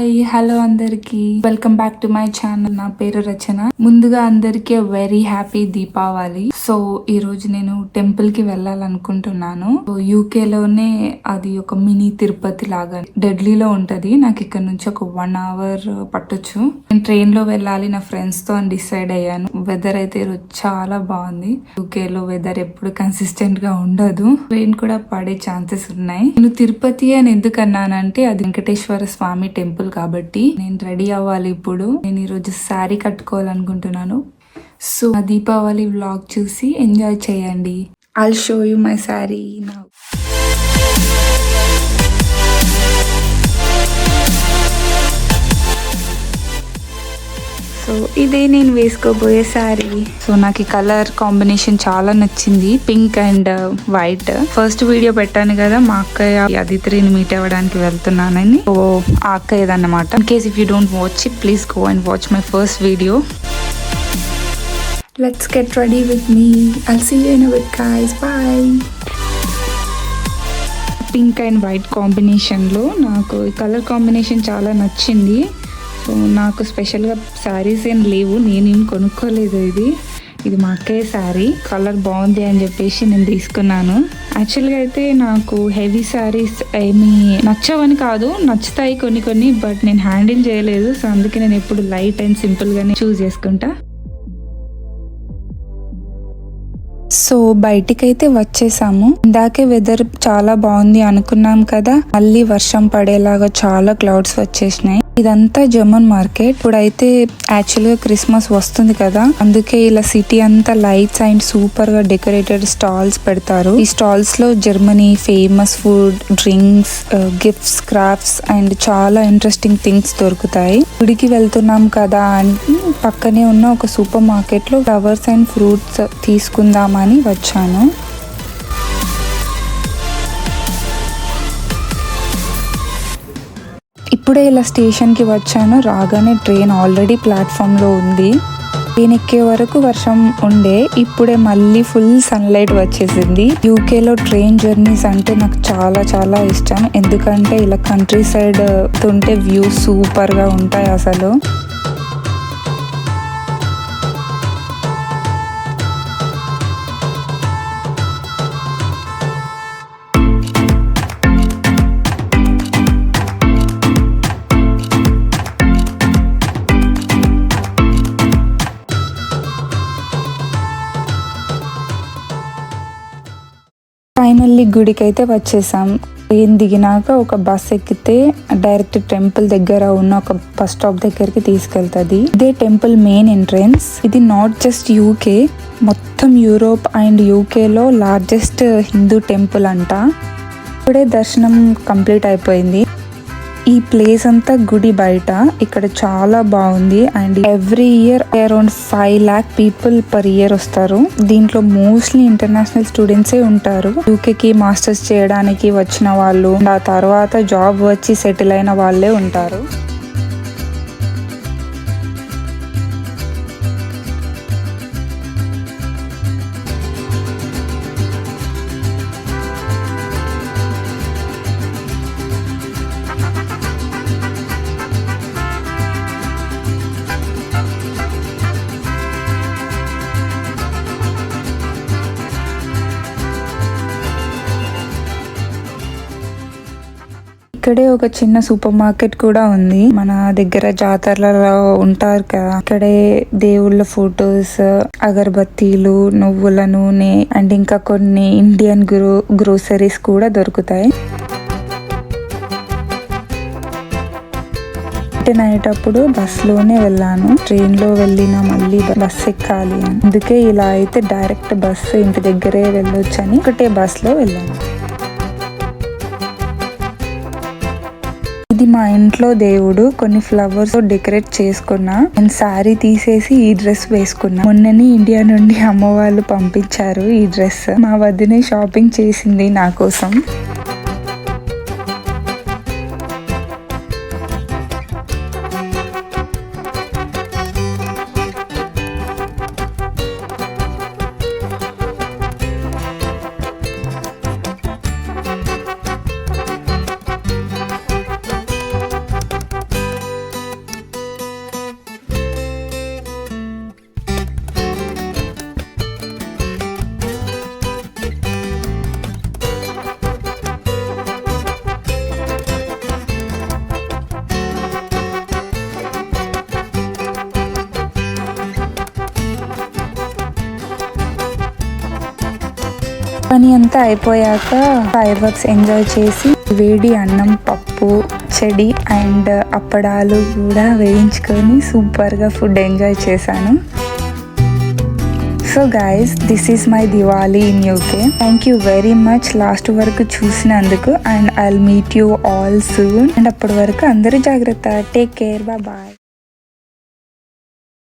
Hi hello అందరికి welcome back to my channel. నా పేరు రచన. ముందుగా అందరికి వెరీ హ్యాపీ దీపావళి. సో ఈ రోజు నేను టెంపుల్ కి వెళ్ళాలనుకుంటున్నాను. యూకే లోనే అది ఒక మినీ తిరుపతి లాగా ఢిల్లీలో ఉంటది. నాకు ఇక్కడ నుంచి ఒక 1 hour పట్టొచ్చు. నేను ట్రైన్ లో వెళ్ళాలి నా ఫ్రెండ్స్ తో అని డిసైడ్ అయ్యాను. వెదర్ అయితే ఈరోజు చాలా బాగుంది. యూకే లో వెదర్ ఎప్పుడు కన్సిస్టెంట్ గా ఉండదు. ట్రైన్ కూడా పడే ఛాన్సెస్ ఉన్నాయి. నేను తిరుపతి అని ఎందుకు అన్నానంటే అది వెంకటేశ్వర స్వామి టెంపుల్ కాబట్టి నేను రెడీ అవ్వాలి. ఇప్పుడు నేను ఈరోజు శారీ కట్టుకోవాలనుకుంటున్నాను. సో దీపావళి వ్లాగ్ చూసి ఎంజాయ్ చేయండి. I'll show you my sari now. So ఇదే నేను వేసుకోబోయే శారీ. సో నాకు ఈ కలర్ కాంబినేషన్ చాలా నచ్చింది, pink and white. First video పెట్టాను కదా మా అక్కయ్య అదిత్రిని మీట్ అవ్వడానికి వెళ్తున్నానని. సో ఆ అక్కయ్యదన్నమాట. In case if you don't watch it please go and watch my first video. Let's get ready with me. I'll see you in a bit guys. Bye. Pink and white కాంబినేషన్లో నాకు ఈ colour combination చాలా నచ్చింది. So నాకు స్పెషల్గా శారీస్ ఏం లేవు, నేనేం కొనుక్కోలేదు. ఇది మా అక్కయ్య శారీ. కలర్ బాగుంది అని చెప్పేసి నేను తీసుకున్నాను. యాక్చువల్గా అయితే నాకు హెవీ శారీస్ ఏమీ నచ్చవని కాదు, నచ్చుతాయి కొన్ని, బట్ నేను హ్యాండిల్ చేయలేదు. సో అందుకే నేను ఎప్పుడు లైట్ అండ్ సింపుల్గానే చూస్ చేసుకుంటా. సో బయటికైతే వచ్చేసాము. ఇందాకే వెదర్ చాలా బాగుంది అనుకున్నాం కదా, మళ్ళీ వర్షం పడేలాగా చాలా క్లౌడ్స్ వచ్చేసినాయి. ఇదంతా జర్మన్ మార్కెట్. ఇప్పుడైతే యాక్చువల్ గా క్రిస్మస్ వస్తుంది కదా, అందుకే ఇలా సిటీ అంతా లైట్స్ అండ్ సూపర్ గా డెకరేటెడ్ స్టాల్స్ పెడతారు. ఈ స్టాల్స్ లో Germany famous food, drinks, gifts, crafts and చాలా ఇంట్రెస్టింగ్ థింగ్స్ దొరుకుతాయి. గుడికి వెళ్తున్నాం కదా అని పక్కనే ఉన్న ఒక సూపర్ మార్కెట్ లో ఫ్లవర్స్ అండ్ ఫ్రూట్స్ తీసుకుందామని వచ్చాను. ఇప్పుడే ఇలా స్టేషన్కి వచ్చాను. రాగానే ట్రైన్ ఆల్రెడీ ప్లాట్ఫామ్లో ఉంది. ట్రైన్ ఎక్కే వరకు వర్షం ఉండే, ఇప్పుడే మళ్ళీ ఫుల్ సన్లైట్ వచ్చేసింది. యూకేలో ట్రైన్ జర్నీస్ అంటే నాకు చాలా ఇష్టం. ఎందుకంటే ఇలా కంట్రీ సైడ్ ఉంటే వ్యూస్ సూపర్గా ఉంటాయి అసలు. ఫైనల్లీ గుడికి అయితే వచ్చేసాం. ట్రైన్ దిగినాక ఒక బస్ ఎక్కితే డైరెక్ట్ టెంపుల్ దగ్గర ఉన్న ఒక బస్ స్టాప్ దగ్గరికి తీసుకెళ్తుంది. ఇదే టెంపుల్ మెయిన్ ఎంట్రన్స్. ఇది నాట్ జస్ట్ యూకే, మొత్తం యూరోప్ అండ్ యూకేలో లార్జెస్ట్ హిందూ టెంపుల్ అంట. ఇప్పుడే దర్శనం కంప్లీట్ అయిపోయింది. ఈ ప్లేస్ అంతా గుడి బయట. ఇక్కడ చాలా బాగుంది and every year around 5 lakh people per year వస్తారు. దీంట్లో మోస్ట్లీ ఇంటర్నేషనల్ స్టూడెంట్సే ఉంటారు. యూకేకి మాస్టర్స్ చేయడానికి వచ్చిన వాళ్ళు, ఆ తర్వాత జాబ్ వచ్చి సెటిల్ అయిన వాళ్ళే ఉంటారు. ఇక్కడే ఒక చిన్న సూపర్ మార్కెట్ కూడా ఉంది. మన దగ్గర జాతరలలో ఉంటారు కదా, ఇక్కడే దేవుళ్ళ ఫొటోస్, అగరబత్తీలు, నువ్వుల నూనె అండ్ ఇంకా కొన్ని ఇండియన్ గ్రోసరీస్ కూడా దొరుకుతాయి. రిటర్న్ అయ్యేటప్పుడు బస్ లోనే వెళ్ళాను. ట్రైన్ లో వెళ్ళిన మళ్ళీ బస్ ఎక్కాలి, అందుకే ఇలా అయితే డైరెక్ట్ బస్ ఇంటి దగ్గరే వెళ్ళొచ్చు అని ఒకటే బస్ లో వెళ్ళాను. ఇది మా ఇంట్లో దేవుడు. కొన్ని ఫ్లవర్స్ డెకరేట్ చేసుకున్నా. నేను శారీ తీసేసి ఈ డ్రెస్ వేసుకున్నా. మొన్ననే ఇండియా నుండి అమ్మ వాళ్ళు పంపించారు ఈ డ్రెస్. మా వదినే షాపింగ్ చేసింది నా కోసం. అంతా అయిపోయాక ఫైర్ వర్క్స్ ఎంజాయ్ చేసి వేడి అన్నం, పప్పు, చెడి అండ్ అప్పడాలు కూడా వేయించుకొని సూపర్ గా ఫుడ్ ఎంజాయ్ చేశాను. So guys, this is my Diwali in UK. Thank you very much last వరకు చూసినందుకు and I'll meet you all soon. And అప్పటి వరకు అందరూ జాగ్రత్త. Take care. బాయ్.